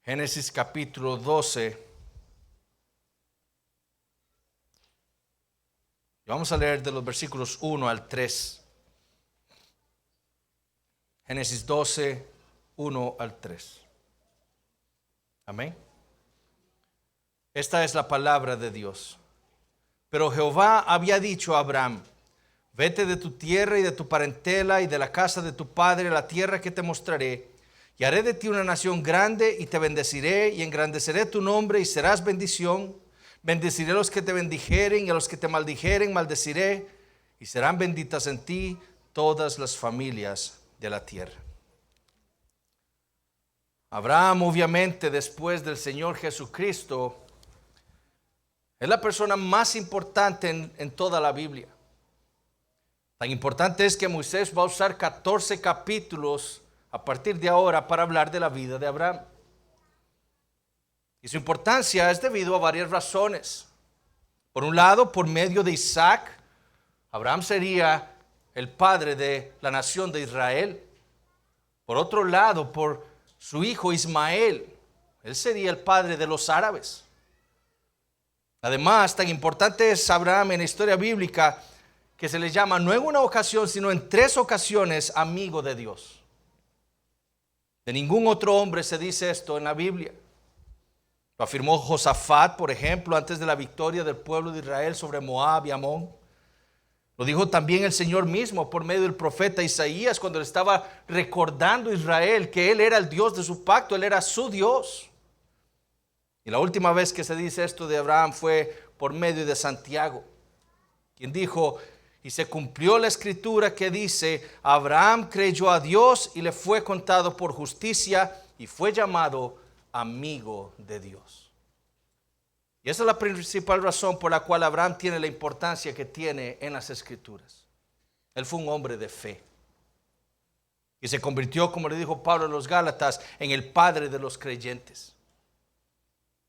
Génesis capítulo 12. Vamos a leer de los versículos 1 al 3. Génesis 12, 1 al 3. Amén. Esta es la palabra de Dios. Pero Jehová había dicho a Abraham: vete de tu tierra y de tu parentela y de la casa de tu padre a la tierra que te mostraré, y haré de ti una nación grande, y te bendeciré y engrandeceré tu nombre, y serás bendición. Bendeciré a los que te bendijeren, y a los que te maldijeren maldeciré, y serán benditas en ti todas las familias de la tierra. Abraham, obviamente, después del Señor Jesucristo, es la persona más importante en toda la Biblia. Tan importante es que Moisés va a usar 14 capítulos a partir de ahora para hablar de la vida de Abraham. Y su importancia es debido a varias razones. Por un lado, por medio de Isaac, Abraham sería el padre de la nación de Israel. Por otro lado, por su hijo Ismael, él sería el padre de los árabes. Además, tan importante es Abraham en la historia bíblica que se le llama no en una ocasión, sino en 3 ocasiones amigo de Dios. De ningún otro hombre se dice esto en la Biblia. Lo afirmó Josafat, por ejemplo, antes de la victoria del pueblo de Israel sobre Moab y Amón. Lo dijo también el Señor mismo por medio del profeta Isaías cuando le estaba recordando a Israel que Él era el Dios de su pacto, Él era su Dios. Y la última vez que se dice esto de Abraham fue por medio de Santiago, quien dijo: y se cumplió la escritura que dice, Abraham creyó a Dios y le fue contado por justicia y fue llamado amigo de Dios. Y esa es la principal razón por la cual Abraham tiene la importancia que tiene en las escrituras. Él fue un hombre de fe. Y se convirtió, como le dijo Pablo a los Gálatas, en el padre de los creyentes.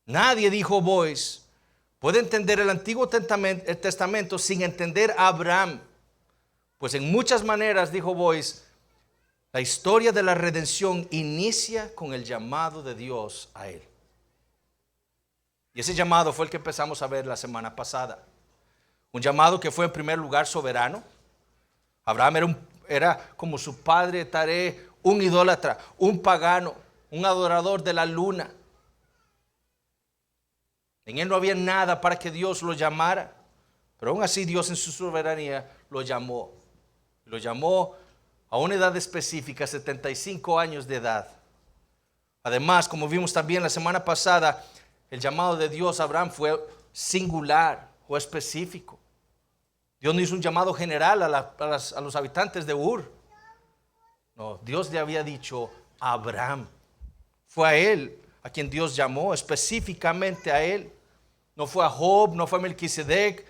Nadie, dijo Boyce, puede entender el Antiguo Testamento sin entender a Abraham. Pues en muchas maneras, dijo Boyce, la historia de la redención inicia con el llamado de Dios a él. Y ese llamado fue el que empezamos a ver la semana pasada. Un llamado que fue en primer lugar soberano. Abraham era como su padre Taré, un idólatra, un pagano, un adorador de la luna. En él no había nada para que Dios lo llamara, pero aún así Dios en su soberanía lo llamó. Lo llamó a una edad específica, 75 años de edad. Además, como vimos también la semana pasada, el llamado de Dios a Abraham fue singular o específico. Dios no hizo un llamado general a los habitantes de Ur. No, Dios le había dicho a Abraham. Fue a él a quien Dios llamó, específicamente a él. No fue a Job, no fue a Melquisedec,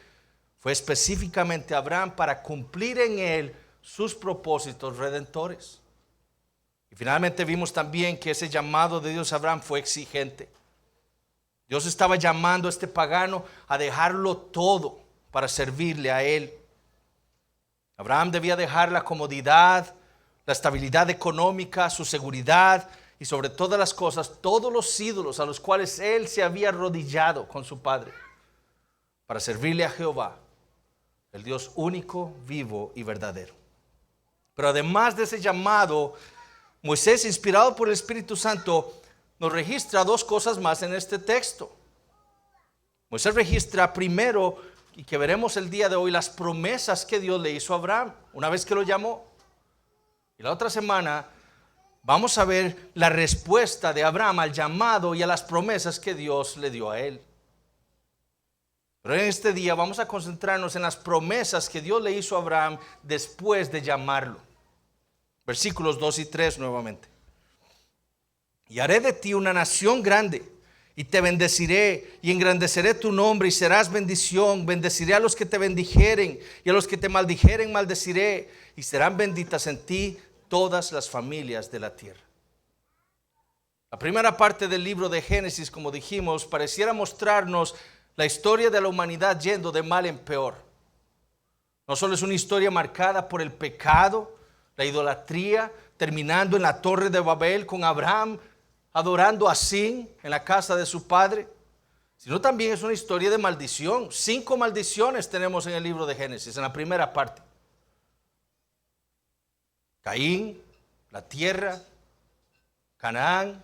fue específicamente a Abraham para cumplir en él sus propósitos redentores. Y finalmente vimos también que ese llamado de Dios a Abraham fue exigente. Dios estaba llamando a este pagano a dejarlo todo para servirle a él. Abraham debía dejar la comodidad, la estabilidad económica, su seguridad y sobre todas las cosas, todos los ídolos a los cuales él se había arrodillado con su padre para servirle a Jehová, el Dios único, vivo y verdadero. Pero además de ese llamado, Moisés, inspirado por el Espíritu Santo, nos registra 2 cosas más en este texto. Moisés registra primero, y que veremos el día de hoy, las promesas que Dios le hizo a Abraham una vez que lo llamó. Y la otra semana vamos a ver la respuesta de Abraham al llamado y a las promesas que Dios le dio a él. Pero en este día vamos a concentrarnos en las promesas que Dios le hizo a Abraham después de llamarlo. Versículos 2 y 3 nuevamente. Y haré de ti una nación grande, y te bendeciré, y engrandeceré tu nombre, y serás bendición. Bendeciré a los que te bendijeren, y a los que te maldijeren maldeciré, y serán benditas en ti todas las familias de la tierra. La primera parte del libro de Génesis, como dijimos, pareciera mostrarnos la historia de la humanidad yendo de mal en peor. No solo es una historia marcada por el pecado, la idolatría, terminando en la Torre de Babel con Abraham adorando a Sin en la casa de su padre, sino también es una historia de maldición. 5 maldiciones tenemos en el libro de Génesis, en la primera parte. Caín, la tierra, Canaán,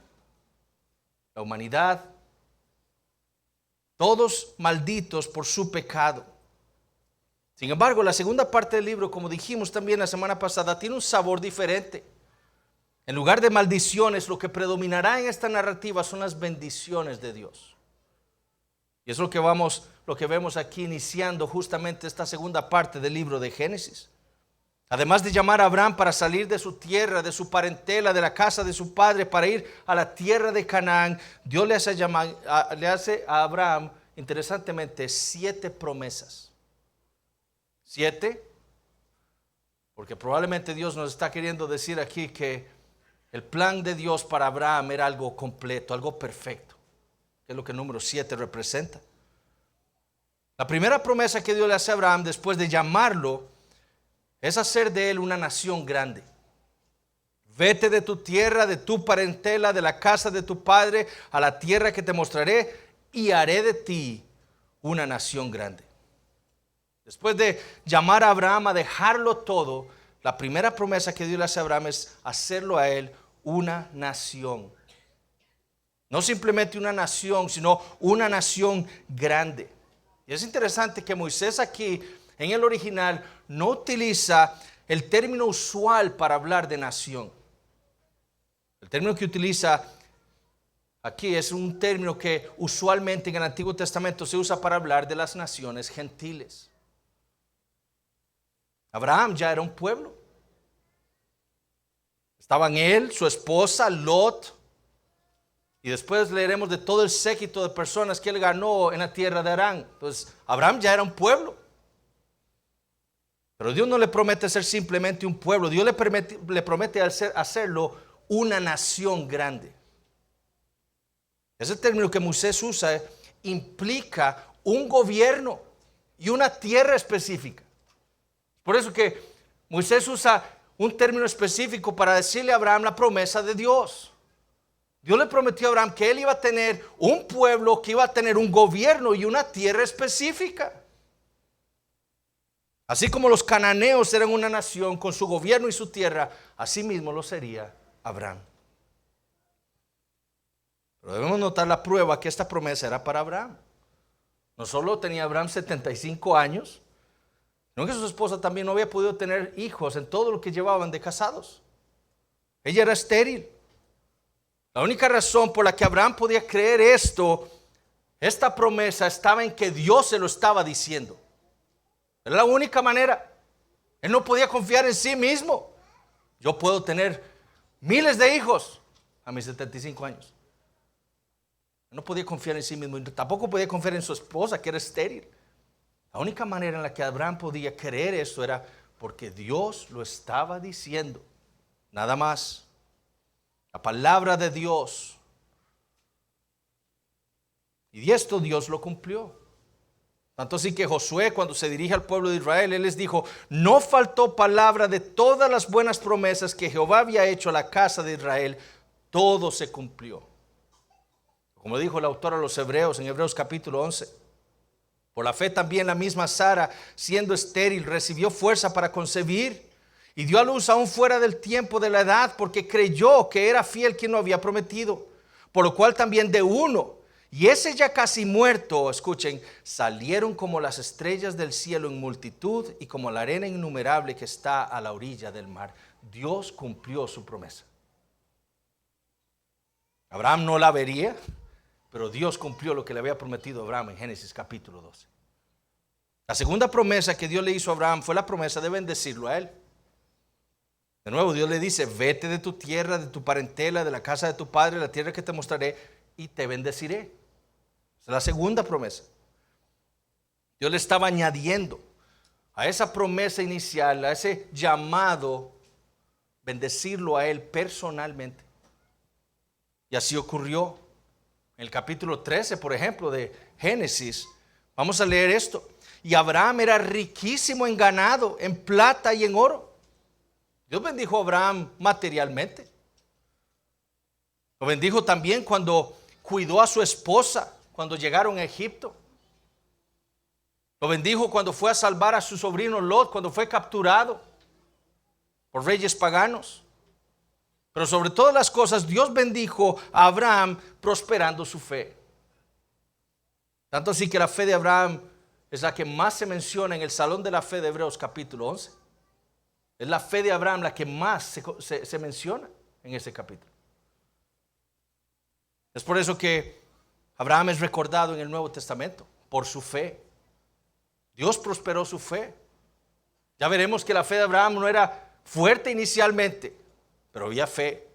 la humanidad, todos malditos por su pecado. Sin embargo, la segunda parte del libro, como dijimos también la semana pasada, tiene un sabor diferente. En lugar de maldiciones, lo que predominará en esta narrativa son las bendiciones de Dios. Y es lo que vemos aquí iniciando justamente esta segunda parte del libro de Génesis. Además de llamar a Abraham para salir de su tierra, de su parentela, de la casa de su padre, para ir a la tierra de Canaán, Dios le hace a Abraham, interesantemente, 7 promesas. 7, porque probablemente Dios nos está queriendo decir aquí que el plan de Dios para Abraham era algo completo, algo perfecto, que es lo que el número 7 representa. La primera promesa que Dios le hace a Abraham después de llamarlo es hacer de él una nación grande. Vete de tu tierra, de tu parentela, de la casa de tu padre, a la tierra que te mostraré, y haré de ti una nación grande. Después de llamar a Abraham a dejarlo todo, la primera promesa que Dios le hace a Abraham es hacerlo a él una nación. No simplemente una nación, sino una nación grande. Y es interesante que Moisés aquí, en el original, no utiliza el término usual para hablar de nación. El término que utiliza aquí es un término que usualmente en el Antiguo Testamento se usa para hablar de las naciones gentiles. Abraham ya era un pueblo. Estaban él, su esposa, Lot. Y después leeremos de todo el séquito de personas que él ganó en la tierra de Harán. Entonces, Abraham ya era un pueblo. Pero Dios no le promete ser simplemente un pueblo. Dios le promete hacerlo una nación grande. Ese término que Moisés usa implica un gobierno y una tierra específica. Por eso que Moisés usa un término específico para decirle a Abraham la promesa de Dios. Dios le prometió a Abraham que él iba a tener un pueblo, que iba a tener un gobierno y una tierra específica. Así como los cananeos eran una nación con su gobierno y su tierra, así mismo lo sería Abraham. Pero debemos notar la prueba que esta promesa era para Abraham. No solo tenía Abraham 75 años, sino que su esposa también no había podido tener hijos en todo lo que llevaban de casados. Ella era estéril. La única razón por la que Abraham podía creer esta promesa estaba en que Dios se lo estaba diciendo. Era la única manera. Él no podía confiar en sí mismo. Yo puedo tener miles de hijos a mis 75 años. Él no podía confiar en sí mismo. Tampoco podía confiar en su esposa, que era estéril. La única manera en la que Abraham podía creer eso era porque Dios lo estaba diciendo. Nada más. La palabra de Dios. Y esto Dios lo cumplió. Tanto así que Josué, cuando se dirige al pueblo de Israel, él les dijo: no faltó palabra de todas las buenas promesas que Jehová había hecho a la casa de Israel. Todo se cumplió. Como dijo el autor a los Hebreos en Hebreos capítulo 11. Por la fe también la misma Sara, siendo estéril, recibió fuerza para concebir y dio a luz aún fuera del tiempo de la edad, porque creyó que era fiel quien lo había prometido. Por lo cual también de uno, y ese ya casi muerto, escuchen, salieron como las estrellas del cielo en multitud y como la arena innumerable que está a la orilla del mar. Dios cumplió su promesa. Abraham no la vería, pero Dios cumplió lo que le había prometido a Abraham en Génesis capítulo 12. La segunda promesa que Dios le hizo a Abraham fue la promesa de bendecirlo a él. De nuevo, Dios le dice: vete de tu tierra, de tu parentela, de la casa de tu padre, la tierra que te mostraré, y te bendeciré. Esa es la segunda promesa. Dios le estaba añadiendo a esa promesa inicial, a ese llamado, bendecirlo a él personalmente. Y así ocurrió. En el capítulo 13, por ejemplo, de Génesis, vamos a leer esto. Y Abraham era riquísimo en ganado, en plata y en oro. Dios bendijo a Abraham materialmente. Lo bendijo también cuando cuidó a su esposa cuando llegaron a Egipto. Lo bendijo cuando fue a salvar a su sobrino Lot, cuando fue capturado por reyes paganos. Pero sobre todas las cosas, Dios bendijo a Abraham prosperando su fe. Tanto así que la fe de Abraham es la que más se menciona en el Salón de la Fe de Hebreos capítulo 11. Es la fe de Abraham la que más se menciona en ese capítulo. Es por eso que Abraham es recordado en el Nuevo Testamento, por su fe. Dios prosperó su fe. Ya veremos que la fe de Abraham no era fuerte inicialmente, pero había fe.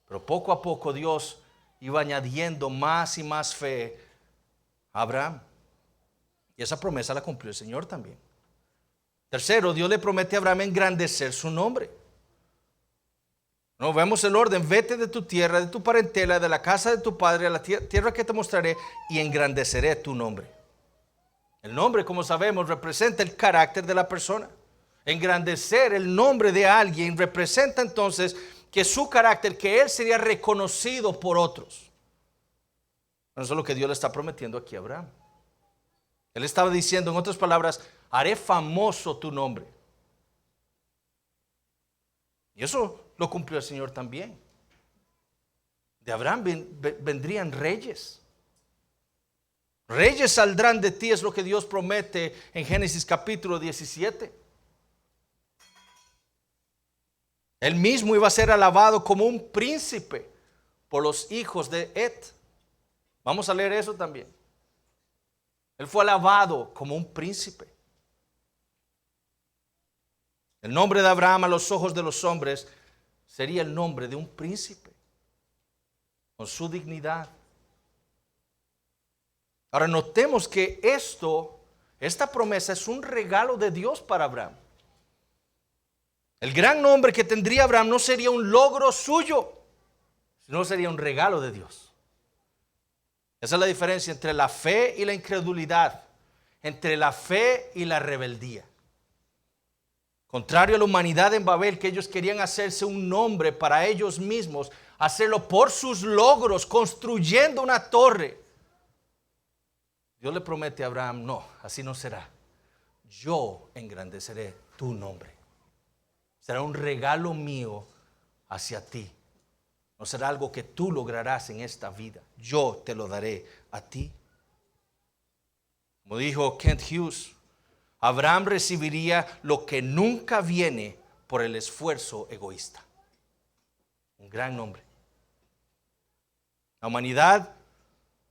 Pero poco a poco Dios iba añadiendo más y más fe a Abraham. Y esa promesa la cumplió el Señor también. Tercero, Dios le promete a Abraham engrandecer su nombre. No, vemos el orden: vete de tu tierra, de tu parentela, de la casa de tu padre, a la tierra que te mostraré, y engrandeceré tu nombre. El nombre, como sabemos, representa el carácter de la persona. Engrandecer el nombre de alguien representa entonces que su carácter, que él sería reconocido por otros. Eso es lo que Dios le está prometiendo aquí a Abraham. Él estaba diciendo, en otras palabras, haré famoso tu nombre. Y eso lo cumplió el Señor también. De Abraham vendrían reyes. Reyes saldrán de ti, es lo que Dios promete en Génesis capítulo 17. Él mismo iba a ser alabado como un príncipe por los hijos de Et. Vamos a leer eso también. Él fue alabado como un príncipe. El nombre de Abraham a los ojos de los hombres sería el nombre de un príncipe, con su dignidad. Ahora notemos que esta promesa es un regalo de Dios para Abraham. El gran nombre que tendría Abraham no sería un logro suyo, sino sería un regalo de Dios. Esa es la diferencia entre la fe y la incredulidad, entre la fe y la rebeldía. Contrario a la humanidad en Babel, que ellos querían hacerse un nombre para ellos mismos, hacerlo por sus logros, construyendo una torre. Dios le promete a Abraham, no, así no será. Yo engrandeceré tu nombre. Será un regalo mío hacia ti. No será algo que tú lograrás en esta vida. Yo te lo daré a ti. Como dijo Kent Hughes, Abraham recibiría lo que nunca viene por el esfuerzo egoísta. Un gran nombre. La humanidad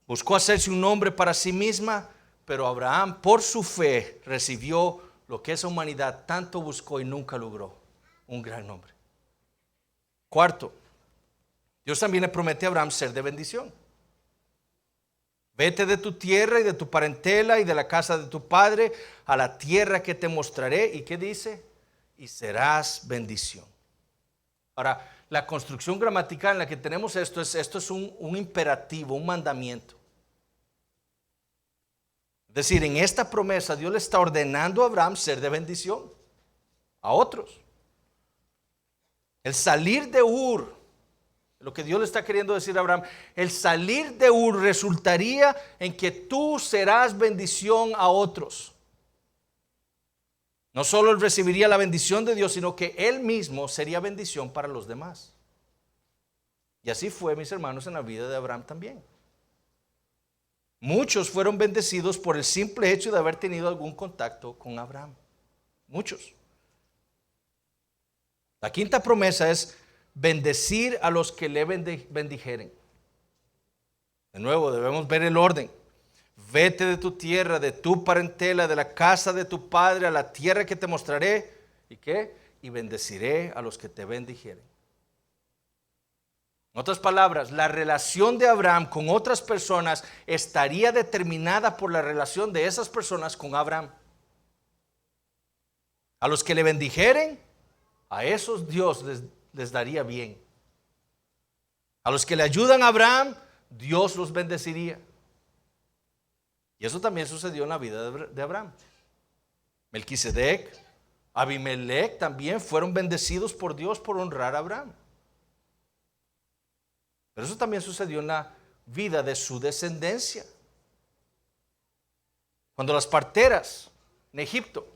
buscó hacerse un nombre para sí misma, pero Abraham, por su fe, recibió lo que esa humanidad tanto buscó y nunca logró: un gran nombre. Cuarto, Dios también le promete a Abraham ser de bendición. Vete de tu tierra y de tu parentela y de la casa de tu padre a la tierra que te mostraré. ¿Y qué dice? Y serás bendición. Ahora, la construcción gramatical en la que tenemos esto es un imperativo, un mandamiento. Es decir, en esta promesa Dios le está ordenando a Abraham ser de bendición a otros. El salir de Ur, lo que Dios le está queriendo decir a Abraham, el salir de Ur resultaría en que tú serás bendición a otros. No solo él recibiría la bendición de Dios, sino que él mismo sería bendición para los demás. Y así fue, mis hermanos, en la vida de Abraham también. Muchos fueron bendecidos por el simple hecho de haber tenido algún contacto con Abraham. Muchos. La quinta promesa es bendecir a los que le bendijeren. De nuevo, debemos ver el orden. Vete de tu tierra, de tu parentela, de la casa de tu padre, a la tierra que te mostraré. ¿Y qué? Y bendeciré a los que te bendijeren. En otras palabras, la relación de Abraham con otras personas estaría determinada por la relación de esas personas con Abraham. A los que le bendijeren, a esos Dios les daría bien. A los que le ayudan a Abraham, Dios los bendeciría. Y eso también sucedió en la vida de Abraham. Melquisedec, Abimelec también fueron bendecidos por Dios por honrar a Abraham. Pero eso también sucedió en la vida de su descendencia. Cuando las parteras en Egipto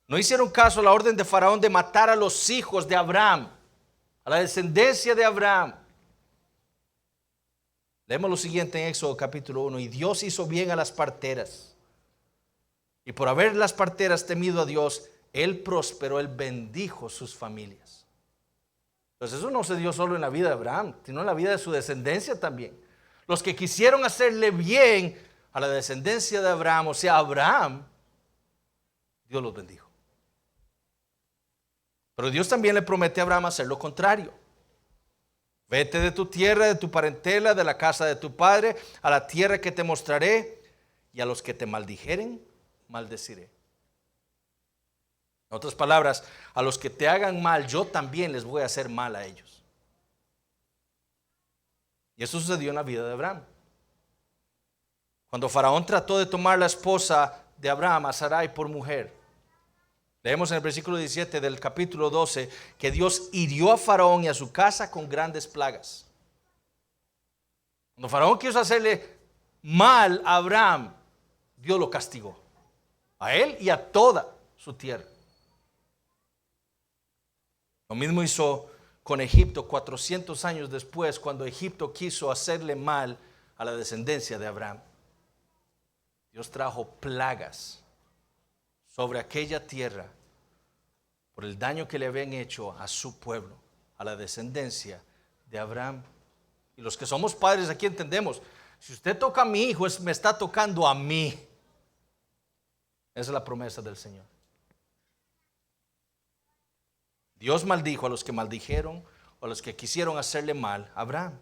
no hicieron caso a la orden de Faraón de matar a los hijos de Abraham, a la descendencia de Abraham. Leemos lo siguiente en Éxodo capítulo 1. Y Dios hizo bien a las parteras. Y por haber las parteras temido a Dios, Él prosperó, Él bendijo sus familias. Entonces eso no se dio solo en la vida de Abraham, sino en la vida de su descendencia también. Los que quisieron hacerle bien a la descendencia de Abraham, o sea, Abraham, Dios los bendijo. Pero Dios también le promete a Abraham hacer lo contrario. Vete de tu tierra, de tu parentela, de la casa de tu padre, a la tierra que te mostraré, y a los que te maldijeren, maldeciré. En otras palabras, a los que te hagan mal, yo también les voy a hacer mal a ellos. Y eso sucedió en la vida de Abraham. Cuando Faraón trató de tomar la esposa de Abraham, a Sarai, por mujer, leemos en el versículo 17 del capítulo 12 que Dios hirió a Faraón y a su casa con grandes plagas. Cuando Faraón quiso hacerle mal a Abraham, Dios lo castigó, a él y a toda su tierra. Lo mismo hizo con Egipto 400 años después, cuando Egipto quiso hacerle mal a la descendencia de Abraham. Dios trajo plagas sobre aquella tierra por el daño que le habían hecho a su pueblo, a la descendencia de Abraham. Y los que somos padres aquí entendemos, si usted toca a mi hijo, me está tocando a mí. Esa es la promesa del Señor. Dios maldijo a los que maldijeron o a los que quisieron hacerle mal a Abraham.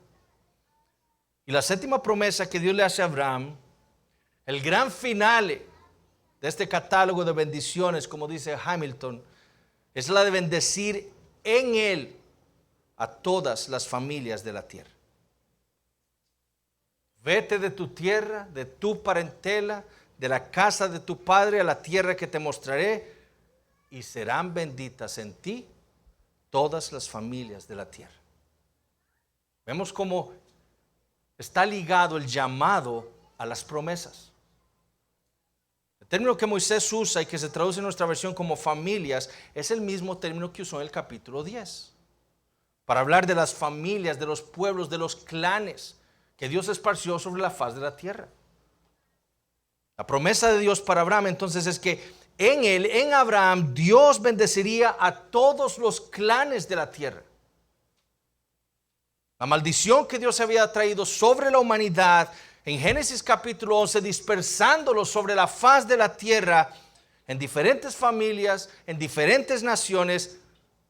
Y la séptima promesa que Dios le hace a Abraham, el gran finale de este catálogo de bendiciones, como dice Hamilton, es la de bendecir en él a todas las familias de la tierra. Vete de tu tierra, de tu parentela, de la casa de tu padre a la tierra que te mostraré, y serán benditas en ti todas las familias de la tierra. Vemos cómo está ligado el llamado a las promesas. El término que Moisés usa y que se traduce en nuestra versión como familias es el mismo término que usó en el capítulo 10 para hablar de las familias, de los pueblos, de los clanes que Dios esparció sobre la faz de la tierra. La promesa de Dios para Abraham entonces es que en él, en Abraham, Dios bendeciría a todos los clanes de la tierra. La maldición que Dios había traído sobre la humanidad en Génesis capítulo 11, dispersándolos sobre la faz de la tierra en diferentes familias, en diferentes naciones,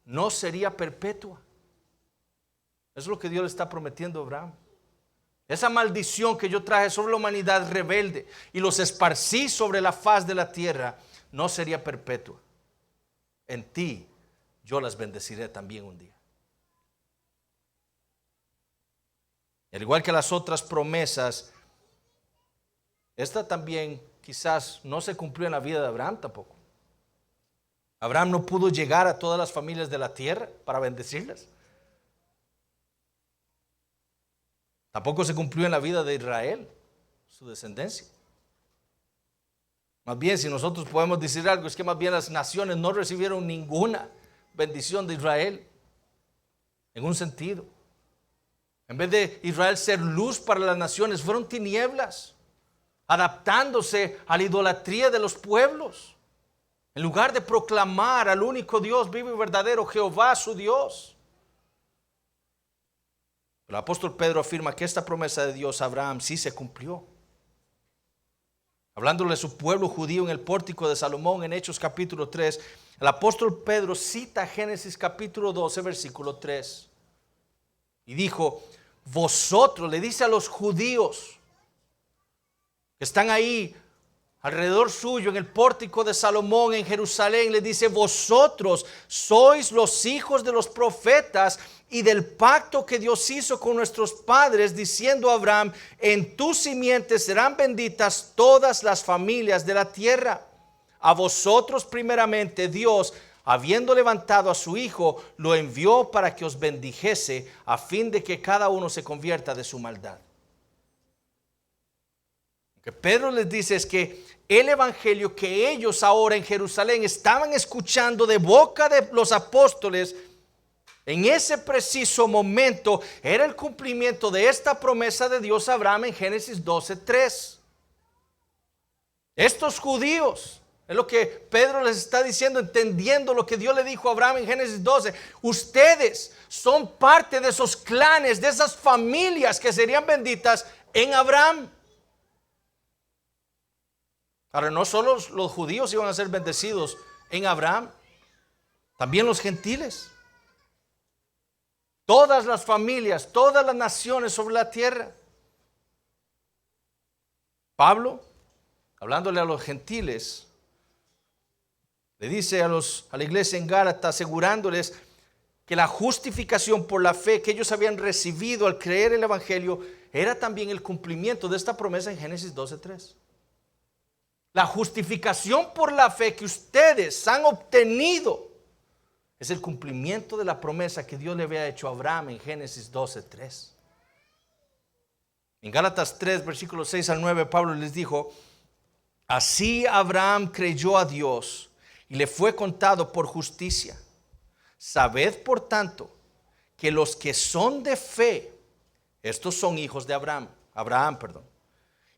no sería perpetua. Eso es lo que Dios le está prometiendo a Abraham. Esa maldición que yo traje sobre la humanidad rebelde y los esparcí sobre la faz de la tierra, no sería perpetua. En ti yo las bendeciré también un día. Al igual que las otras promesas, esta también quizás no se cumplió en la vida de Abraham tampoco. Abraham no pudo llegar a todas las familias de la tierra para bendecirlas. Tampoco se cumplió en la vida de Israel, su descendencia. Más bien, si nosotros podemos decir algo, es que más bien las naciones no recibieron ninguna bendición de Israel, en un sentido. En vez de Israel ser luz para las naciones, fueron tinieblas, adaptándose a la idolatría de los pueblos, en lugar de proclamar al único Dios vivo y verdadero, Jehová su Dios. El apóstol Pedro afirma que esta promesa de Dios a Abraham sí se cumplió. Hablándole a su pueblo judío en el pórtico de Salomón en Hechos capítulo 3, el apóstol Pedro cita Génesis capítulo 12, versículo 3. Y dijo, vosotros, le dice a los judíos que están ahí alrededor suyo en el pórtico de Salomón en Jerusalén, le dice, vosotros sois los hijos de los profetas y del pacto que Dios hizo con nuestros padres, diciendo a Abraham, en tu simiente serán benditas todas las familias de la tierra. A vosotros primeramente Dios, habiendo levantado a su hijo, lo envió para que os bendijese, a fin de que cada uno se convierta de su maldad. Lo que Pedro les dice es que el evangelio que ellos ahora en Jerusalén estaban escuchando de boca de los apóstoles, en ese preciso momento era el cumplimiento de esta promesa de Dios a Abraham en Génesis 12:3. Estos judíos, es lo que Pedro les está diciendo, entendiendo lo que Dios le dijo a Abraham en Génesis 12. Ustedes son parte de esos clanes, de esas familias que serían benditas en Abraham. Ahora, no solo los judíos iban a ser bendecidos en Abraham, también los gentiles. Todas las familias, todas las naciones sobre la tierra. Pablo, hablándole a los gentiles, le dice a la iglesia en Gálatas, asegurándoles que la justificación por la fe que ellos habían recibido al creer el evangelio era también el cumplimiento de esta promesa en Génesis 12:3. La justificación por la fe que ustedes han obtenido es el cumplimiento de la promesa que Dios le había hecho a Abraham en Génesis 12:3. En Gálatas 3, versículos 6 al 9, Pablo les dijo: así Abraham creyó a Dios y le fue contado por justicia. Sabed por tanto que los que son de fe, estos son hijos de Abraham.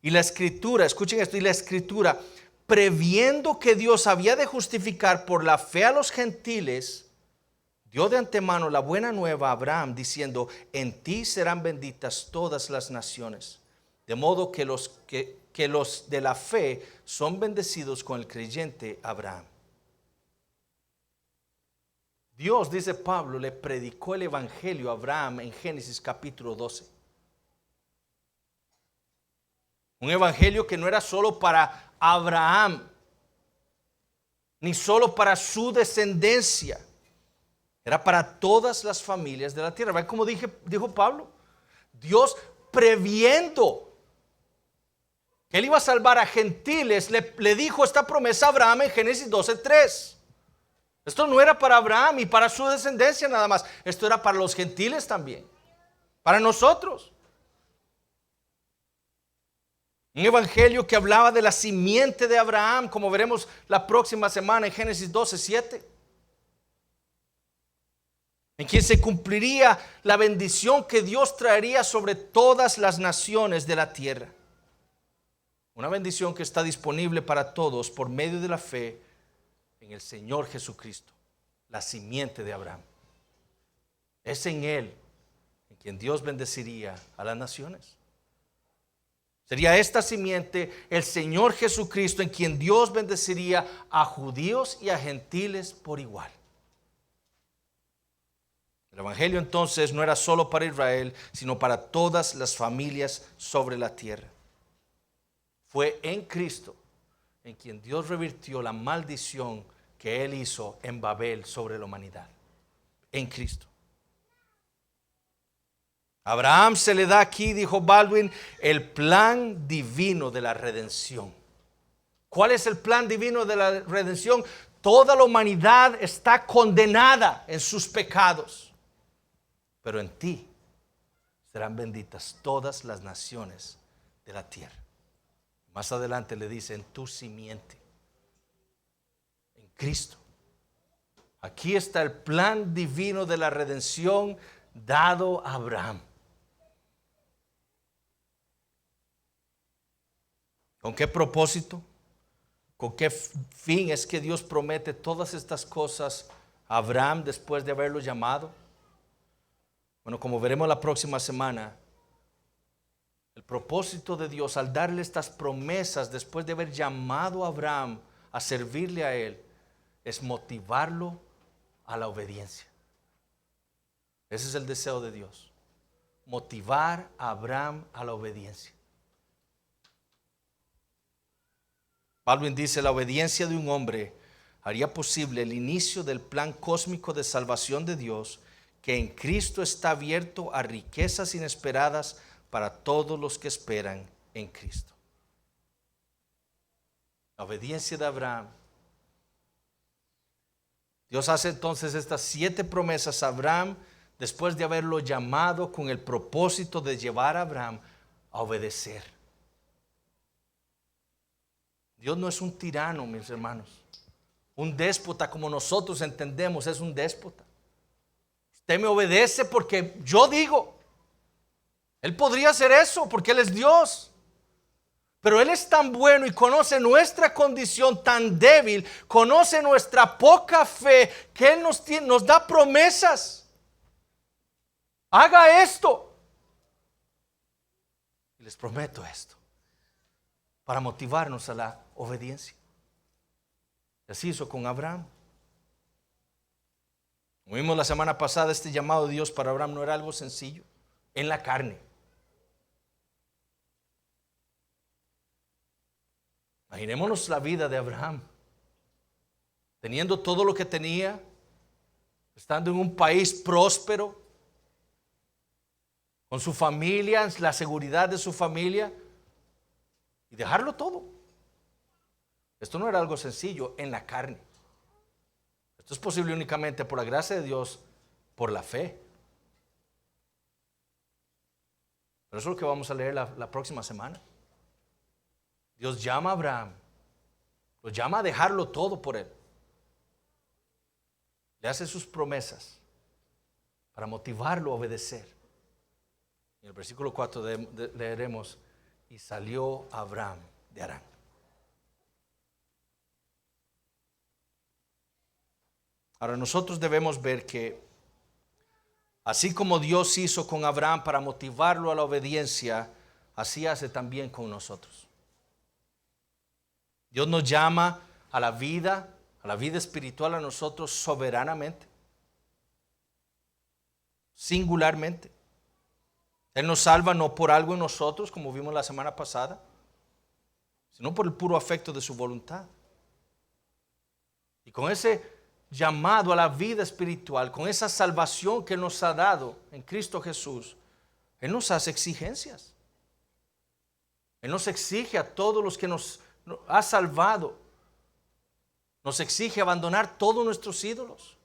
Y la escritura, escuchen esto, y la escritura, previendo que Dios había de justificar por la fe a los gentiles, dio de antemano la buena nueva a Abraham, diciendo: en ti serán benditas todas las naciones. De modo que los de la fe son bendecidos con el creyente Abraham. Dios, dice Pablo, le predicó el evangelio a Abraham en Génesis capítulo 12. Un evangelio que no era solo para Abraham, ni solo para su descendencia. Era para todas las familias de la tierra. ¿Ven cómo dijo Pablo? Dios, previendo que él iba a salvar a gentiles, le dijo esta promesa a Abraham en Génesis 12:3. Esto no era para Abraham y para su descendencia nada más. Esto era para los gentiles también. Para nosotros. Un evangelio que hablaba de la simiente de Abraham, como veremos la próxima semana en Génesis 12:7. En quien se cumpliría la bendición que Dios traería sobre todas las naciones de la tierra. Una bendición que está disponible para todos por medio de la fe en el Señor Jesucristo, la simiente de Abraham. Es en Él en quien Dios bendeciría a las naciones. Sería esta simiente, el Señor Jesucristo, en quien Dios bendeciría a judíos y a gentiles por igual. El evangelio entonces no era solo para Israel, sino para todas las familias sobre la tierra. Fue en Cristo en quien Dios revirtió la maldición que Él hizo en Babel sobre la humanidad. En Cristo. A Abraham se le da aquí, dijo Baldwin, el plan divino de la redención. ¿Cuál es el plan divino de la redención? Toda la humanidad está condenada en sus pecados. Pero en ti serán benditas todas las naciones de la tierra. Más adelante le dice: en tu simiente, en Cristo. Aquí está el plan divino de la redención dado a Abraham. ¿Con qué propósito? ¿Con qué fin es que Dios promete todas estas cosas a Abraham después de haberlo llamado? Bueno, como veremos la próxima semana, el propósito de Dios al darle estas promesas después de haber llamado a Abraham a servirle a Él, es motivarlo a la obediencia. Ese es el deseo de Dios, motivar a Abraham a la obediencia. Baldwin dice: la obediencia de un hombre haría posible el inicio del plan cósmico de salvación de Dios, que en Cristo está abierto a riquezas inesperadas para todos los que esperan en Cristo. La obediencia de Abraham Dios hace entonces estas 7 promesas a Abraham después de haberlo llamado con el propósito de llevar a Abraham a obedecer. Dios no es un tirano, mis hermanos. Un déspota como nosotros entendemos es un déspota. Usted me obedece porque yo digo. Él podría hacer eso porque Él es Dios. Pero Él es tan bueno y conoce nuestra condición tan débil, conoce nuestra poca fe, que Él nos da promesas. Haga esto. Y les prometo esto, para motivarnos a la obediencia. Y así hizo con Abraham. Como vimos la semana pasada, este llamado de Dios para Abraham no era algo sencillo, en la carne. Imaginémonos la vida de Abraham, teniendo todo lo que tenía, estando en un país próspero, con su familia, la seguridad de su familia, y dejarlo todo. Esto no era algo sencillo en la carne. Esto es posible únicamente por la gracia de Dios, por la fe. Pero eso es lo que vamos a leer la próxima semana. Dios llama a Abraham, lo llama a dejarlo todo por Él. Le hace sus promesas para motivarlo a obedecer. En el versículo 4 leeremos: y salió Abraham de Harán. Ahora nosotros debemos ver que así como Dios hizo con Abraham para motivarlo a la obediencia, así hace también con nosotros. Dios nos llama a la vida espiritual a nosotros soberanamente, singularmente. Él nos salva no por algo en nosotros, como vimos la semana pasada, sino por el puro afecto de su voluntad. Y con ese llamado a la vida espiritual, con esa salvación que Él nos ha dado en Cristo Jesús, Él nos hace exigencias. Él nos exige a todos los que nos ha salvado, nos exige abandonar todos nuestros ídolos,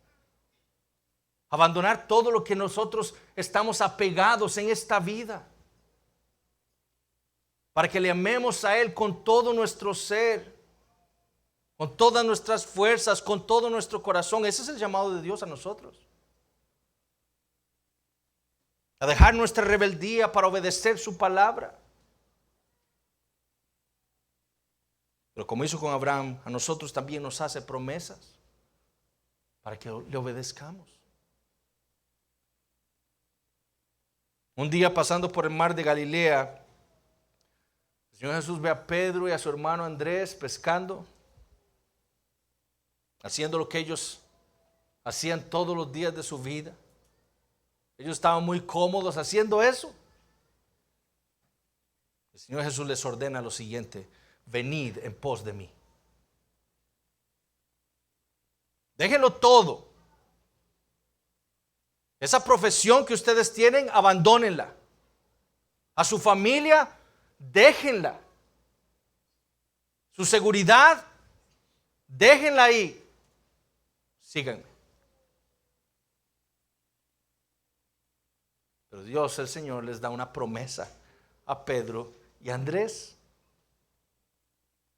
abandonar todo lo que nosotros estamos apegados en esta vida, para que le amemos a Él con todo nuestro ser, con todas nuestras fuerzas, con todo nuestro corazón. Ese es el llamado de Dios a nosotros, a dejar nuestra rebeldía para obedecer su palabra. Pero como hizo con Abraham, a nosotros también nos hace promesas para que le obedezcamos. Un día, pasando por el mar de Galilea, el Señor Jesús ve a Pedro y a su hermano Andrés pescando, haciendo lo que ellos hacían todos los días de su vida. Ellos estaban muy cómodos haciendo eso. El Señor Jesús les ordena lo siguiente: venid en pos de mí. Déjenlo todo. Esa profesión que ustedes tienen, abandónenla. A su familia, déjenla. Su seguridad, déjenla ahí. Síganme. Pero Dios, el Señor, les da una promesa a Pedro y a Andrés: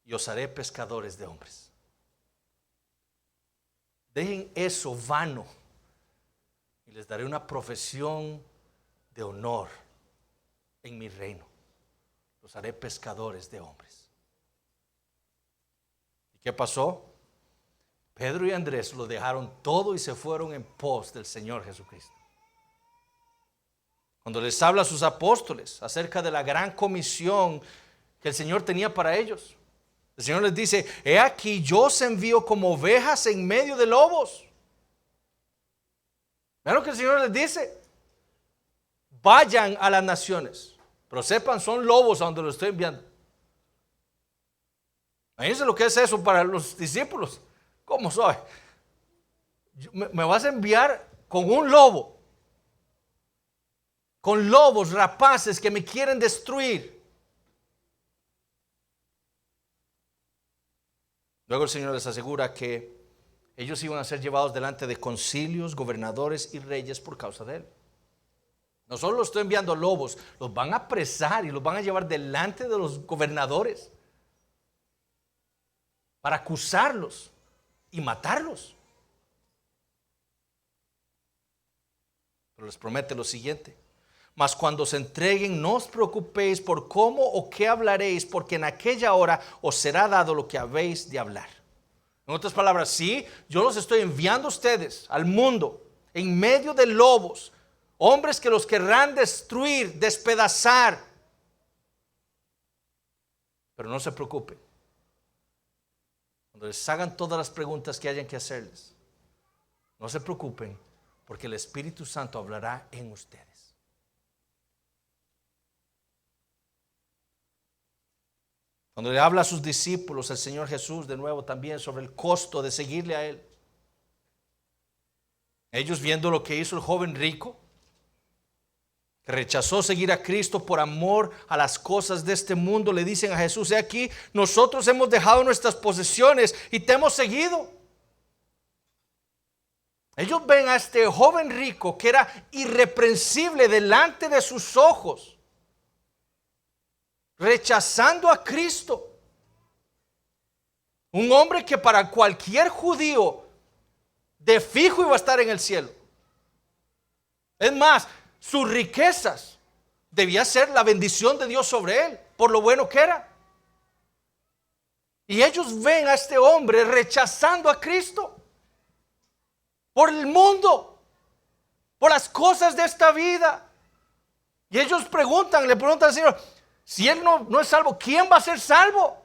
y os haré pescadores de hombres. Dejen eso vano y les daré una profesión de honor en mi reino. Los haré pescadores de hombres. ¿Y qué pasó? Pedro y Andrés lo dejaron todo y se fueron en pos del Señor Jesucristo. Cuando les habla a sus apóstoles acerca de la gran comisión que el Señor tenía para ellos, el Señor les dice: he aquí, yo os envío como ovejas en medio de lobos. Vean lo que el Señor les dice: vayan a las naciones, pero sepan, son lobos a donde los estoy enviando. Imagínense lo que es eso para los discípulos. ¿Cómo soy? ¿Me vas a enviar con un lobo? Con lobos rapaces que me quieren destruir. Luego el Señor les asegura que ellos iban a ser llevados delante de concilios, gobernadores y reyes por causa de él. No solo los estoy enviando lobos, los van a apresar y los van a llevar delante de los gobernadores para acusarlos y matarlos. Pero les promete lo siguiente: mas cuando se entreguen, no os preocupéis por cómo o qué hablaréis, porque en aquella hora os será dado lo que habéis de hablar. En otras palabras, sí, yo los estoy enviando a ustedes al mundo en medio de lobos, hombres que los querrán destruir, despedazar. Pero no se preocupen. Cuando les hagan todas las preguntas que hayan que hacerles, no se preocupen, porque el Espíritu Santo hablará en ustedes. Cuando le habla a sus discípulos, el Señor Jesús, de nuevo también, sobre el costo de seguirle a Él. Ellos, viendo lo que hizo el joven rico, que rechazó seguir a Cristo por amor a las cosas de este mundo, le dicen a Jesús: he aquí, nosotros hemos dejado nuestras posesiones y te hemos seguido. Ellos ven a este joven rico que era irreprensible delante de sus ojos, rechazando a Cristo. Un hombre que para cualquier judío de fijo iba a estar en el cielo. Es más, sus riquezas debía ser la bendición de Dios sobre él, por lo bueno que era. Y ellos ven a este hombre rechazando a Cristo por el mundo, por las cosas de esta vida. Y ellos le preguntan al Señor: si él no es salvo, ¿quién va a ser salvo?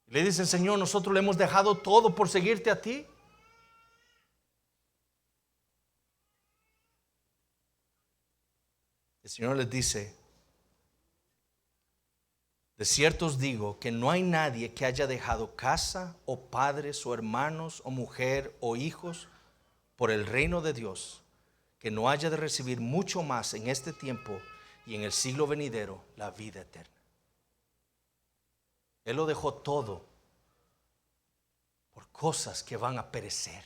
Y le dicen: Señor, nosotros le hemos dejado todo por seguirte a ti. El Señor les dice: de cierto os digo que no hay nadie que haya dejado casa o padres o hermanos o mujer o hijos por el reino de Dios, que no haya de recibir mucho más en este tiempo y en el siglo venidero la vida eterna. Él lo dejó todo por cosas que van a perecer.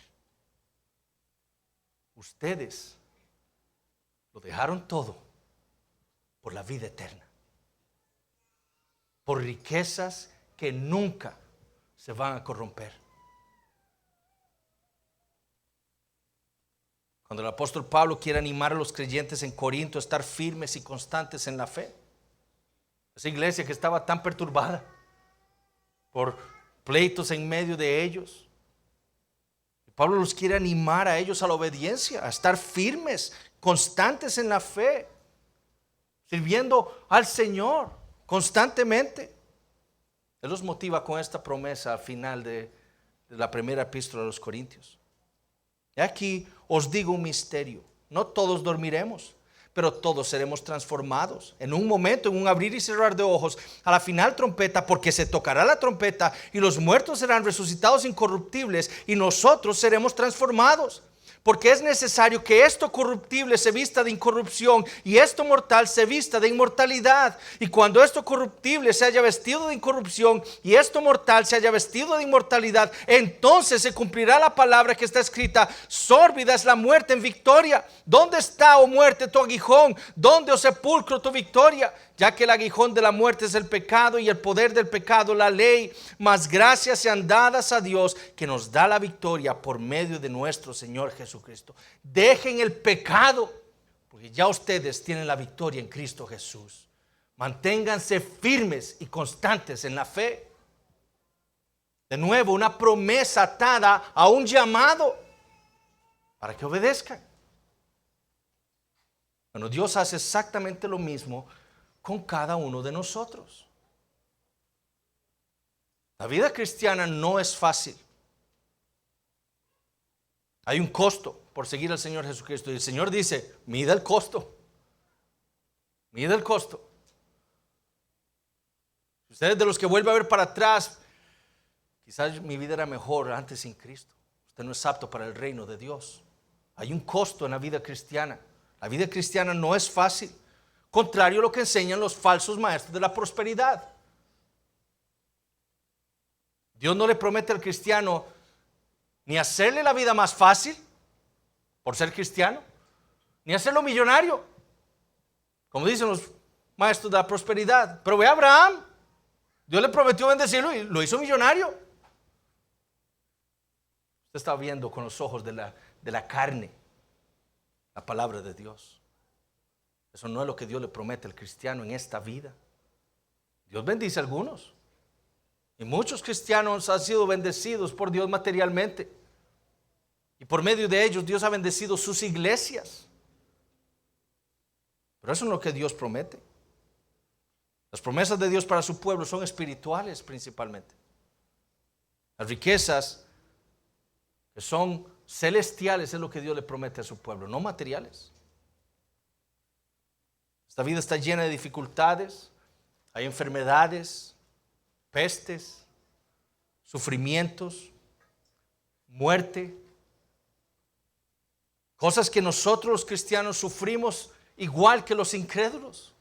Ustedes lo dejaron todo por la vida eterna, por riquezas que nunca se van a corromper. Cuando el apóstol Pablo quiere animar a los creyentes en Corinto a estar firmes y constantes en la fe, esa iglesia que estaba tan perturbada por pleitos en medio de ellos, Pablo los quiere animar a ellos a la obediencia, a estar firmes, constantes en la fe, sirviendo al Señor constantemente. Él los motiva con esta promesa al final de la primera epístola a los Corintios. Y aquí os digo un misterio: no todos dormiremos, pero todos seremos transformados en un momento, en un abrir y cerrar de ojos, a la final trompeta, porque se tocará la trompeta y los muertos serán resucitados incorruptibles y nosotros seremos transformados. Porque es necesario que esto corruptible se vista de incorrupción y esto mortal se vista de inmortalidad. Y cuando esto corruptible se haya vestido de incorrupción y esto mortal se haya vestido de inmortalidad, entonces se cumplirá la palabra que está escrita: sórbida es la muerte en victoria. ¿Dónde está, oh muerte, tu aguijón? ¿Dónde, oh sepulcro, tu victoria? Ya que el aguijón de la muerte es el pecado y el poder del pecado la ley, mas gracias sean dadas a Dios que nos da la victoria por medio de nuestro Señor Jesucristo. Dejen el pecado, porque ya ustedes tienen la victoria en Cristo Jesús. Manténganse firmes y constantes en la fe. De nuevo, una promesa atada a un llamado para que obedezcan. Bueno, Dios hace exactamente lo mismo con cada uno de nosotros. La vida cristiana no es fácil. Hay un costo por seguir al Señor Jesucristo. Y el Señor dice: mida el costo. Mida el costo. Si usted es de los que vuelve a ver para atrás, quizás mi vida era mejor antes sin Cristo. Usted no es apto para el reino de Dios. Hay un costo en la vida cristiana. La vida cristiana no es fácil, contrario a lo que enseñan los falsos maestros de la prosperidad. Dios no le promete al cristiano ni hacerle la vida más fácil por ser cristiano, ni hacerlo millonario, como dicen los maestros de la prosperidad. Pero ve a Abraham, Dios le prometió bendecirlo y lo hizo millonario. Usted está viendo con los ojos de la carne la palabra de Dios. Eso no es lo que Dios le promete al cristiano en esta vida. Dios bendice a algunos, y muchos cristianos han sido bendecidos por Dios materialmente, y por medio de ellos Dios ha bendecido sus iglesias. Pero eso no es lo que Dios promete. Las promesas de Dios para su pueblo son espirituales principalmente. Las riquezas que son celestiales es lo que Dios le promete a su pueblo, no materiales. Esta vida está llena de dificultades, hay enfermedades, pestes, sufrimientos, muerte, cosas que nosotros los cristianos sufrimos igual que los incrédulos.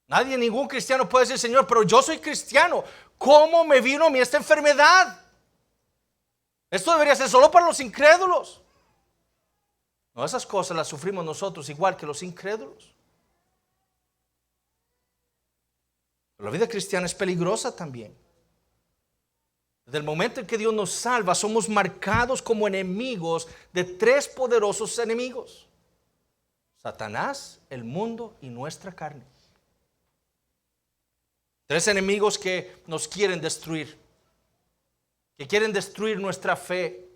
Nadie, ningún cristiano puede decir: Señor, pero yo soy cristiano, ¿cómo me vino a mí esta enfermedad? Esto debería ser solo para los incrédulos. No, esas cosas las sufrimos nosotros igual que los incrédulos. Pero la vida cristiana es peligrosa también. Desde el momento en que Dios nos salva, somos marcados como enemigos de tres poderosos enemigos: Satanás, el mundo y nuestra carne. Tres enemigos que nos quieren destruir, que quieren destruir nuestra fe.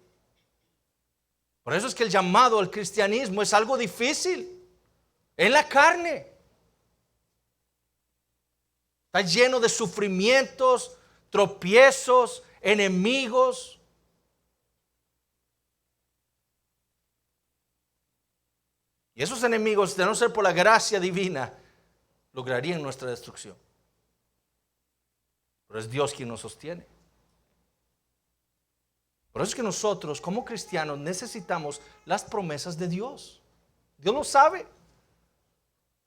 Por eso es que el llamado al cristianismo es algo difícil en la carne. Está lleno de sufrimientos, tropiezos, enemigos. Y esos enemigos, de no ser por la gracia divina, lograrían nuestra destrucción. Pero es Dios quien nos sostiene. Por eso es que nosotros como cristianos necesitamos las promesas de Dios. Dios lo sabe.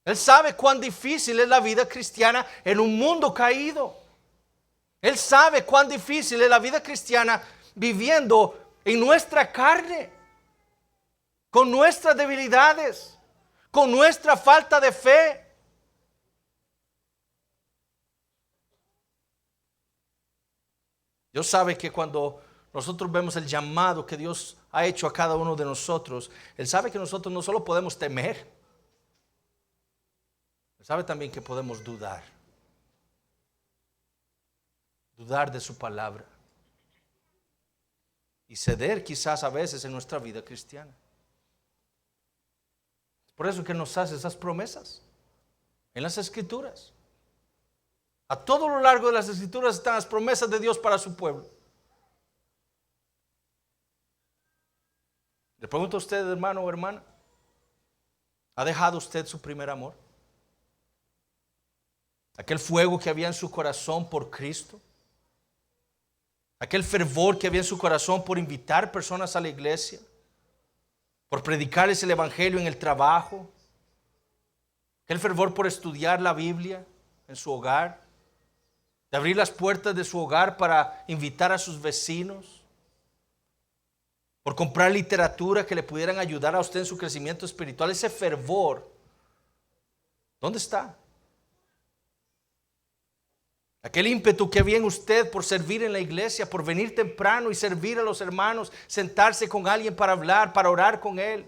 Él sabe cuán difícil es la vida cristiana en un mundo caído. Él sabe cuán difícil es la vida cristiana viviendo en nuestra carne, con nuestras debilidades, con nuestra falta de fe. Dios sabe que cuando nosotros vemos el llamado que Dios ha hecho a cada uno de nosotros, Él sabe que nosotros no solo podemos temer, Él sabe también que podemos dudar de su palabra y ceder quizás a veces en nuestra vida cristiana. Es por eso que nos hace esas promesas en las Escrituras. A todo lo largo de las Escrituras están las promesas de Dios para su pueblo. Le pregunto a usted, hermano o hermana, ¿ha dejado usted su primer amor? Aquel fuego que había en su corazón por Cristo, aquel fervor que había en su corazón por invitar personas a la iglesia, por predicarles el evangelio en el trabajo, aquel fervor por estudiar la Biblia en su hogar, de abrir las puertas de su hogar para invitar a sus vecinos, por comprar literatura que le pudieran ayudar a usted en su crecimiento espiritual. Ese fervor, ¿dónde está? Aquel ímpetu que había en usted por servir en la iglesia, por venir temprano y servir a los hermanos, sentarse con alguien para hablar, para orar con él.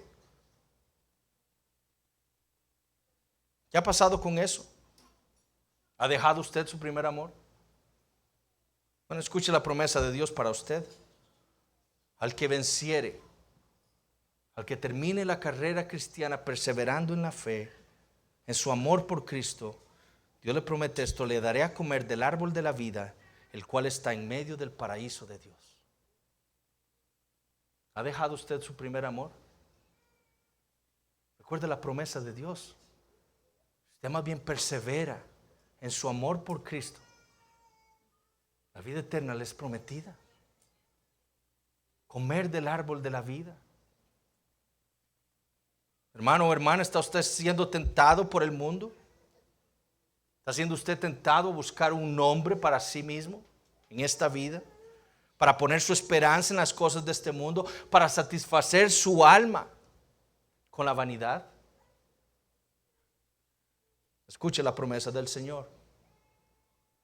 ¿Qué ha pasado con eso? ¿Ha dejado usted su primer amor? Bueno, escuche la promesa de Dios para usted. Al que venciere, al que termine la carrera cristiana perseverando en la fe, en su amor por Cristo, Dios le promete esto: le daré a comer del árbol de la vida, el cual está en medio del paraíso de Dios. ¿Ha dejado usted su primer amor? Recuerde la promesa de Dios. Usted más bien persevera en su amor por Cristo, la vida eterna le es prometida. Comer del árbol de la vida. Hermano o hermana, ¿está usted siendo tentado por el mundo? ¿Está siendo usted tentado a buscar un nombre para sí mismo en esta vida? para poner su esperanza en las cosas de este mundo, para satisfacer su alma con la vanidad? Escuche la promesa del Señor.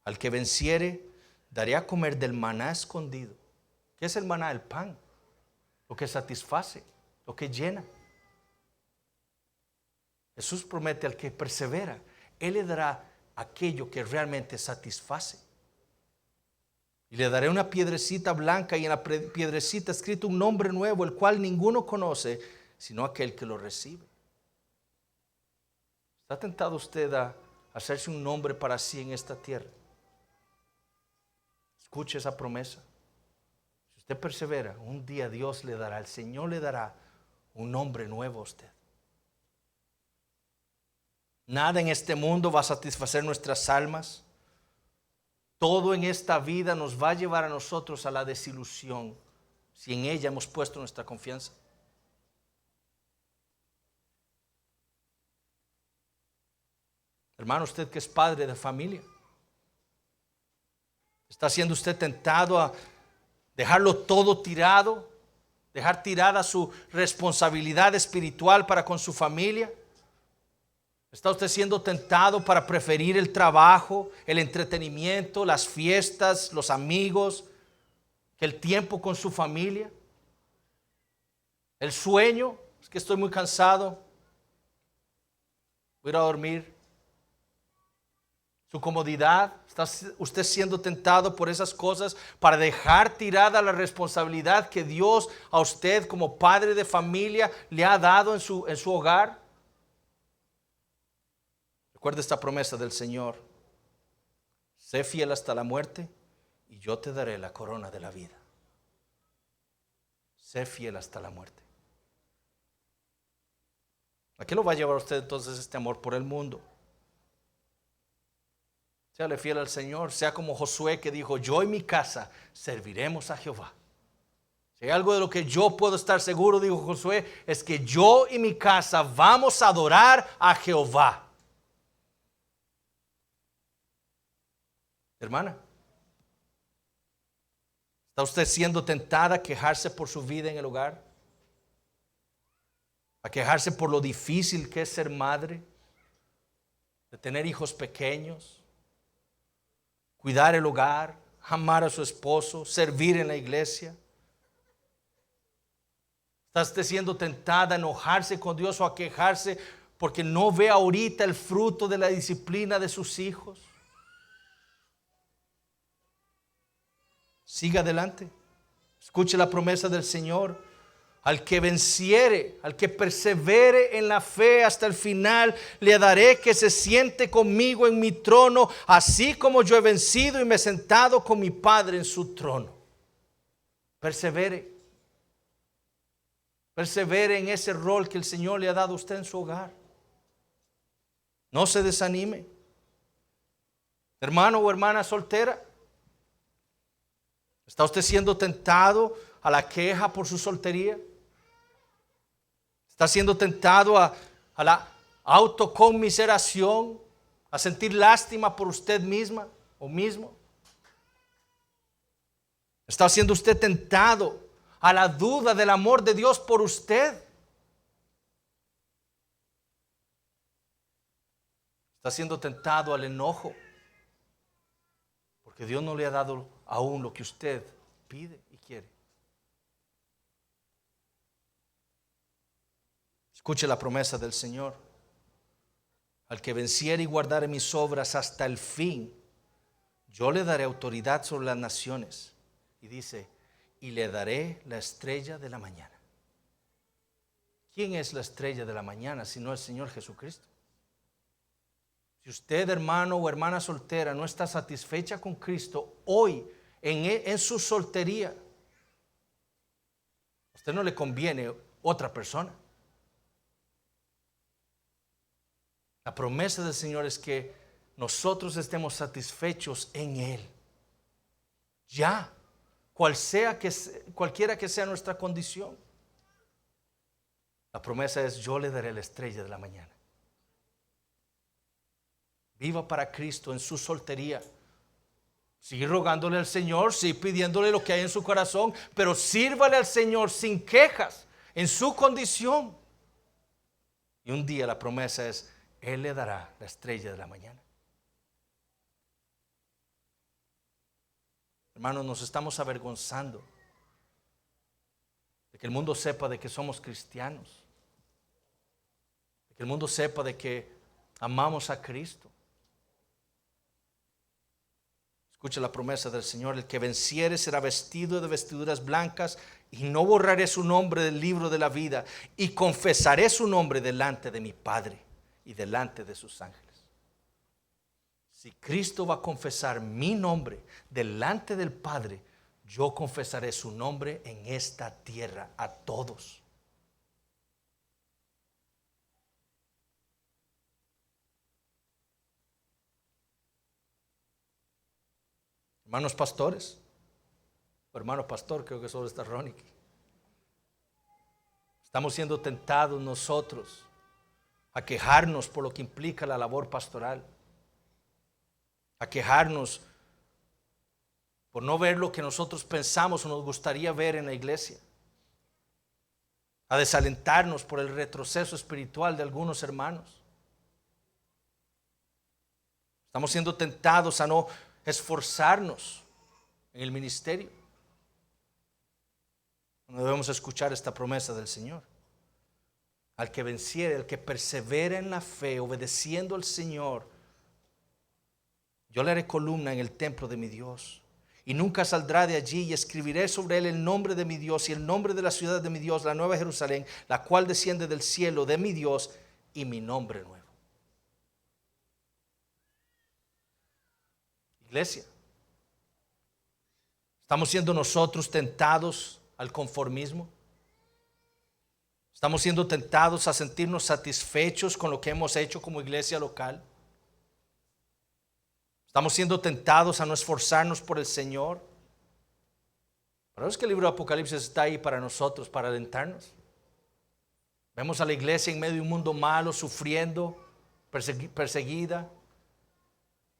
Al que venciere, daré a comer del maná escondido. ¿Qué es el maná? El pan, lo que satisface, lo que llena. Jesús promete al que persevera, Él le dará aquello que realmente satisface. Y le daré una piedrecita blanca, y en la piedrecita escrito un nombre nuevo, el cual ninguno conoce, sino aquel que lo recibe. ¿Está tentado usted a hacerse un nombre para sí en esta tierra? Escuche esa promesa. Si usted persevera, un día Dios le dará, el Señor le dará un nombre nuevo a usted. Nada en este mundo va a satisfacer nuestras almas. Todo en esta vida nos va a llevar a nosotros a la desilusión si en ella hemos puesto nuestra confianza. Hermano, usted que es padre de familia, ¿está siendo usted tentado a dejarlo todo tirado? ¿Dejar tirada su responsabilidad espiritual para con su familia? ¿Está usted siendo tentado para preferir el trabajo, el entretenimiento, las fiestas, los amigos, que el tiempo con su familia? El sueño, es que estoy muy cansado, voy a ir a dormir. Su comodidad, ¿está usted siendo tentado por esas cosas para dejar tirada la responsabilidad que Dios a usted como padre de familia le ha dado en su hogar? Recuerda esta promesa del Señor: sé fiel hasta la muerte y yo te daré la corona de la vida. Sé fiel hasta la muerte. ¿A qué lo va a llevar usted entonces este amor por el mundo? Séale fiel al Señor, sea como Josué, que dijo: yo y mi casa serviremos a Jehová. Si hay algo de lo que yo puedo estar seguro, dijo Josué, es que yo y mi casa vamos a adorar a Jehová. Hermana, ¿está usted siendo tentada a quejarse por su vida en el hogar? ¿A quejarse por lo difícil que es ser madre? De tener hijos pequeños, cuidar el hogar, amar a su esposo, servir en la iglesia. ¿Está usted siendo tentada a enojarse con Dios o a quejarse porque no ve ahorita el fruto de la disciplina de sus hijos? Siga adelante. Escuche la promesa del Señor. Al que venciere, al que persevere en la fe hasta el final, le daré que se siente conmigo en mi trono, así como yo he vencido y me he sentado con mi Padre en su trono. Persevere. Persevere en ese rol que el Señor le ha dado a usted en su hogar. No se desanime. Hermano o hermana soltera, ¿está usted siendo tentado a la queja por su soltería? ¿Está siendo tentado a la autoconmiseración, a sentir lástima por usted misma o mismo? ¿Está siendo usted tentado a la duda del amor de Dios por usted? ¿Está siendo tentado al enojo porque Dios no le ha dado aún lo que usted pide y quiere? Escuche la promesa del Señor: al que venciere y guardare mis obras hasta el fin, yo le daré autoridad sobre las naciones. Y dice: y le daré la estrella de la mañana. ¿Quién es la estrella de la mañana sino el Señor Jesucristo? Si usted, hermano o hermana soltera, no está satisfecha con Cristo hoy en su soltería, a usted no le conviene otra persona. La promesa del Señor es que nosotros estemos satisfechos en Él. Ya, cualquiera que sea nuestra condición. La promesa es: yo le daré la estrella de la mañana. Viva para Cristo en su soltería. Sigue rogándole al Señor, sigue pidiéndole lo que hay en su corazón, pero sírvale al Señor sin quejas, en su condición. Y un día la promesa es, Él le dará la estrella de la mañana. Hermanos, nos estamos avergonzando de que el mundo sepa de que somos cristianos, de que el mundo sepa de que amamos a Cristo. Escucha la promesa del Señor: el que venciere será vestido de vestiduras blancas, y no borraré su nombre del libro de la vida, y confesaré su nombre delante de mi Padre y delante de sus ángeles. Si Cristo va a confesar mi nombre delante del Padre, yo confesaré su nombre en esta tierra a todos. Hermanos pastores, o hermano pastor, creo que solo está Ronnie. Estamos siendo tentados nosotros a quejarnos por lo que implica la labor pastoral, a quejarnos por no ver lo que nosotros pensamos o nos gustaría ver en la iglesia, a desalentarnos por el retroceso espiritual de algunos hermanos. Estamos siendo tentados a no esforzarnos en el ministerio. No debemos escuchar esta promesa del Señor: al que venciere, al que persevere en la fe, obedeciendo al Señor, yo le haré columna en el templo de mi Dios, y nunca saldrá de allí, y escribiré sobre él el nombre de mi Dios y el nombre de la ciudad de mi Dios, la nueva Jerusalén, la cual desciende del cielo de mi Dios, y mi nombre nuevo. Iglesia, ¿estamos siendo nosotros tentados al conformismo? ¿Estamos siendo tentados a sentirnos satisfechos con lo que hemos hecho como iglesia local? ¿Estamos siendo tentados a no esforzarnos por el Señor? Pero es que el libro de Apocalipsis está ahí para nosotros, para alentarnos. Vemos a la iglesia en medio de un mundo malo, sufriendo, perseguida,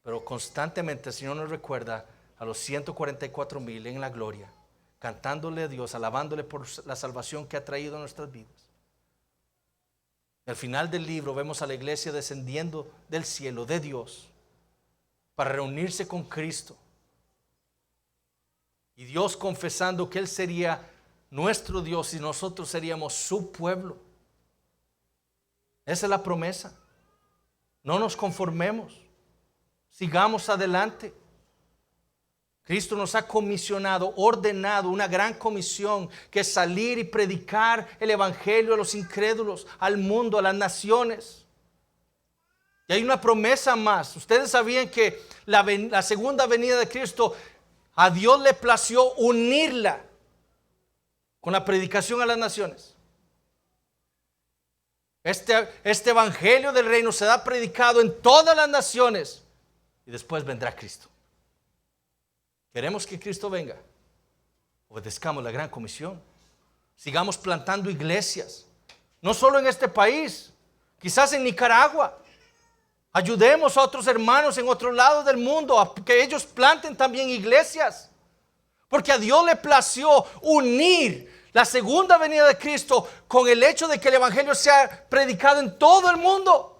pero constantemente el Señor nos recuerda a los 144,000 en la gloria, cantándole a Dios, alabándole por la salvación que ha traído a nuestras vidas. Al final del libro vemos a la iglesia descendiendo del cielo de Dios para reunirse con Cristo, y Dios confesando que Él sería nuestro Dios y nosotros seríamos su pueblo. Esa es la promesa. No nos conformemos, sigamos adelante. Cristo nos ha comisionado, ordenado una gran comisión, que es salir y predicar el evangelio a los incrédulos, al mundo, a las naciones. Y hay una promesa más. Ustedes sabían que la segunda venida de Cristo, a Dios le plació unirla con la predicación a las naciones. Este evangelio del reino será predicado en todas las naciones, y después vendrá Cristo. Queremos que Cristo venga. Obedezcamos la gran comisión. Sigamos plantando iglesias, no solo en este país, quizás en Nicaragua. Ayudemos a otros hermanos en otros lados del mundo a que ellos planten también iglesias, porque a Dios le plació unir la segunda venida de Cristo con el hecho de que el evangelio sea predicado en todo el mundo.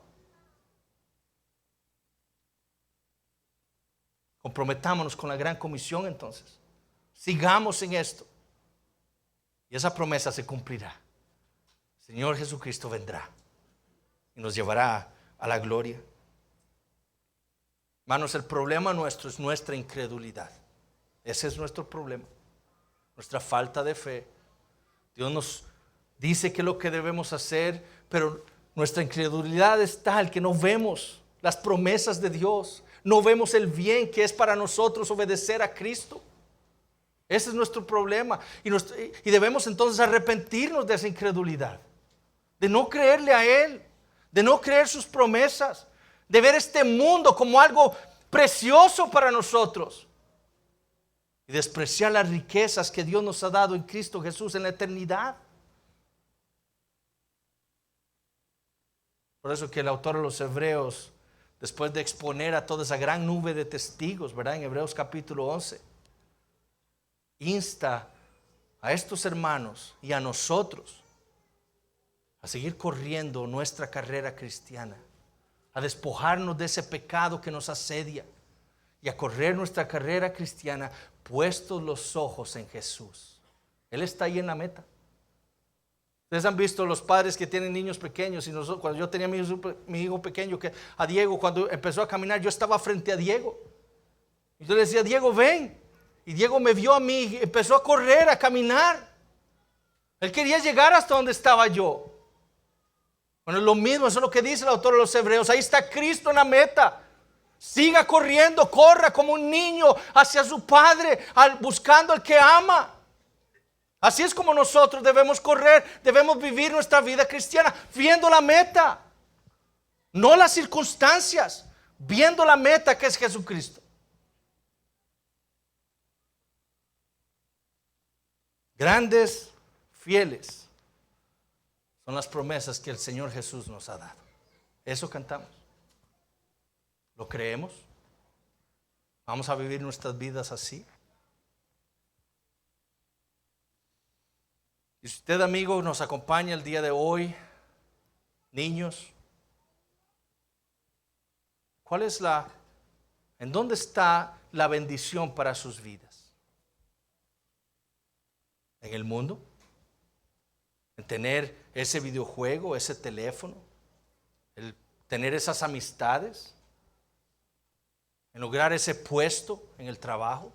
Comprometámonos con la gran comisión entonces. Sigamos en esto, y esa promesa se cumplirá. El Señor Jesucristo vendrá y nos llevará a la gloria. Hermanos, el problema nuestro es nuestra incredulidad. Ese es nuestro problema, nuestra falta de fe. Dios nos dice que es lo que debemos hacer, pero nuestra incredulidad es tal que no vemos las promesas de Dios, no vemos el bien que es para nosotros obedecer a Cristo. Ese es nuestro problema, y debemos entonces arrepentirnos de esa incredulidad, de no creerle a Él, de no creer sus promesas, de ver este mundo como algo precioso para nosotros y despreciar las riquezas que Dios nos ha dado en Cristo Jesús en la eternidad. Por eso que el autor de los Hebreos después de exponer a toda esa gran nube de testigos, ¿verdad? En Hebreos capítulo 11, insta a estos hermanos y a nosotros a seguir corriendo nuestra carrera cristiana, a despojarnos de ese pecado que nos asedia y a correr nuestra carrera cristiana puestos los ojos en Jesús. Él está ahí en la meta. Ustedes han visto los padres que tienen niños pequeños, y nosotros, cuando yo tenía mi hijo pequeño, que a Diego, cuando empezó a caminar, yo estaba frente a Diego. Y yo le decía, Diego, ven. Y Diego me vio a mí y empezó a correr, a caminar. Él quería llegar hasta donde estaba yo. Bueno, es lo mismo, eso es lo que dice el autor de los Hebreos. Ahí está Cristo en la meta. Siga corriendo, corra como un niño hacia su Padre, buscando al que ama. Así es como nosotros debemos correr, debemos vivir nuestra vida cristiana, viendo la meta, no las circunstancias, viendo la meta que es Jesucristo. Grandes, fieles son las promesas que el Señor Jesús nos ha dado. Eso cantamos. ¿Lo creemos? ¿Vamos a vivir nuestras vidas así? Y si usted, amigo, nos acompaña el día de hoy, niños, ¿en dónde está la bendición para sus vidas? ¿En el mundo? ¿En tener ese videojuego, ese teléfono? ¿El tener esas amistades? ¿En lograr ese puesto en el trabajo?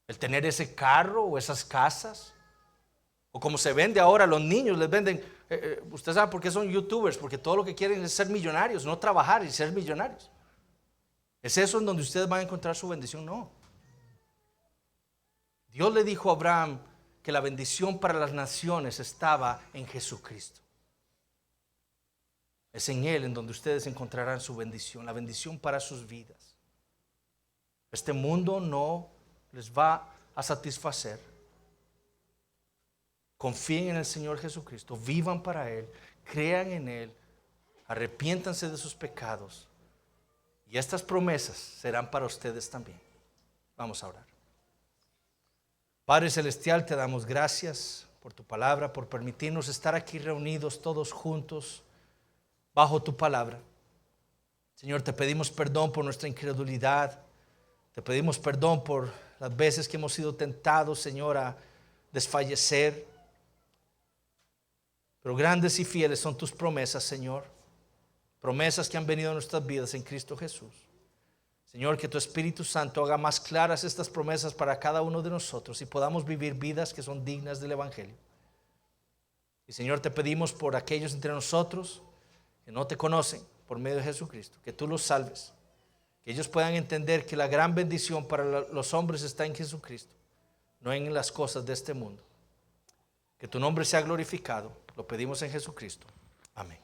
¿El tener ese carro o esas casas? O como se vende ahora, los niños les venden, usted sabe por qué son youtubers, porque todo lo que quieren es ser millonarios, no trabajar y ser millonarios. ¿Es eso en donde ustedes van a encontrar su bendición? No. Dios le dijo a Abraham que la bendición para las naciones estaba en Jesucristo. Es en Él en donde ustedes encontrarán su bendición, la bendición para sus vidas. Este mundo no les va a satisfacer. Confíen en el Señor Jesucristo, vivan para Él, crean en Él, arrepiéntanse de sus pecados y estas promesas serán para ustedes también. Vamos a orar. Padre Celestial, te damos gracias por tu palabra, por permitirnos estar aquí reunidos todos juntos bajo tu palabra. Señor, te pedimos perdón por nuestra incredulidad, te pedimos perdón por las veces que hemos sido tentados, Señor, a desfallecer. Pero grandes y fieles son tus promesas, Señor. Promesas que han venido a nuestras vidas en Cristo Jesús. Señor, que tu Espíritu Santo haga más claras estas promesas para cada uno de nosotros y podamos vivir vidas que son dignas del Evangelio. Y Señor, te pedimos por aquellos entre nosotros que no te conocen por medio de Jesucristo, que tú los salves. Que ellos puedan entender que la gran bendición para los hombres está en Jesucristo, no en las cosas de este mundo. Que tu nombre sea glorificado. Lo pedimos en Jesucristo. Amén.